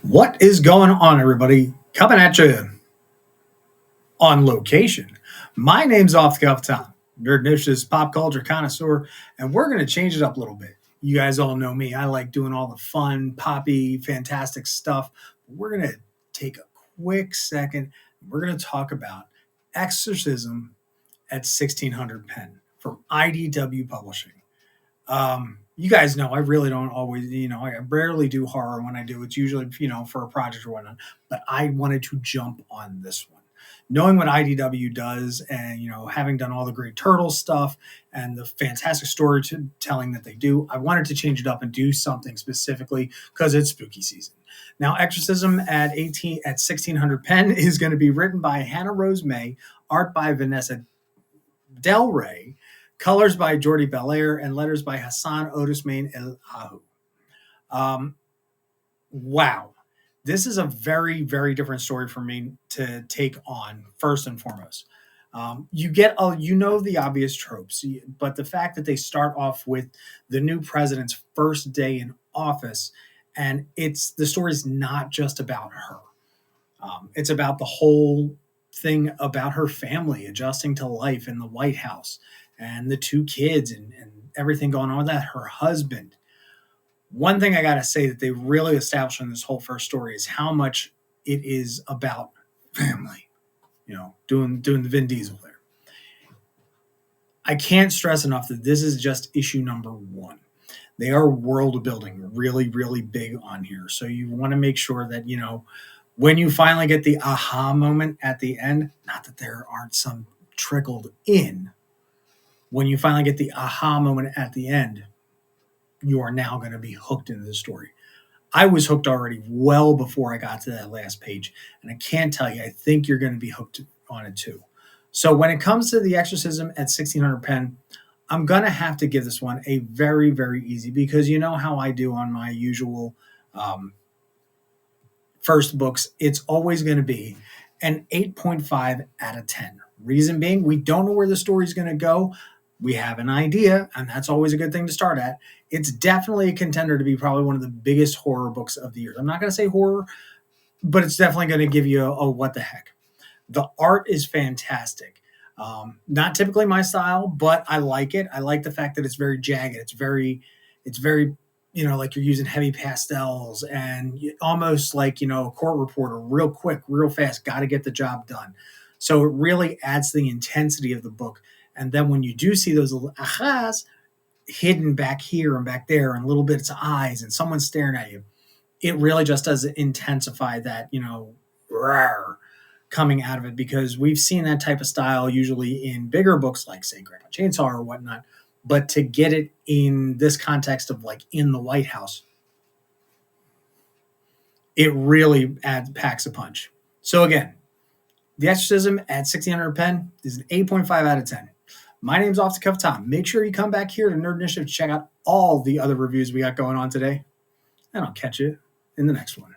What is going on, everybody? Coming at you on location. My name's Off the Cuff Tom, Nerd Initiative's pop culture connoisseur, and we're going to change it up a little bit. You guys all know me. I like doing all the fun, poppy, fantastic stuff. We're going to take a quick second. We're going to talk about Exorcism at 1600 Penn from IDW Publishing. You guys know I really don't always, I rarely do horror. When I do, it's usually, for a project or whatnot. But I wanted to jump on this one. Knowing what IDW does and, having done all the great turtle stuff and the fantastic storytelling that they do, I wanted to change it up and do something specifically because it's spooky season. Now, Exorcism at 1600 Penn is going to be written by Hannah Rose May, art by Vanessa Del Rey, colors by Jordi Belair, and letters by Hassan Otismain El Ahu. Wow. This is a very, very different story for me to take on, first and foremost. You get, the obvious tropes, but the fact that they start off with the new president's first day in office, and the story is not just about her. It's about the whole thing about her family adjusting to life in the White House and the two kids and everything going on with that, her husband. One thing I got to say that they really established in this whole first story is how much it is about family, doing the Vin Diesel there. I can't stress enough that this is just issue number 1. They are world building really, really big on here. So you want to make sure that, when you finally get the aha moment at the end, not that there aren't some trickled in, when you finally get the aha moment at the end, you are now going to be hooked into the story. I was hooked already well before I got to that last page. And I can't tell you, I think you're going to be hooked on it too. So when it comes to the Exorcism at 1600 Penn, I'm going to have to give this one a very, very easy, because you know how I do on my usual first books. It's always going to be an 8.5 out of 10. Reason being, we don't know where the story's going to go. We have an idea, and that's always a good thing to start at. It's definitely a contender to be probably one of the biggest horror books of the year. I'm not going to say horror, but it's definitely going to give you a what the heck. The art is fantastic. Not typically my style, but I like it. I like the fact that it's very jagged. It's very, like you're using heavy pastels and almost like, a court reporter, real quick, real fast, got to get the job done. So it really adds to the intensity of the book. And then when you do see those little ahas hidden back here and back there and little bits of eyes and someone staring at you, it really just does intensify that, rawr, coming out of it, because we've seen that type of style usually in bigger books like, say, Grandpa Chainsaw or whatnot. But to get it in this context of like in the White House, it really packs a punch. So again, The Exorcism at 1600 Penn is an 8.5 out of 10. My name's Off the Cuff Tom. Make sure you come back here to Nerd Initiative to check out all the other reviews we got going on today. And I'll catch you in the next one.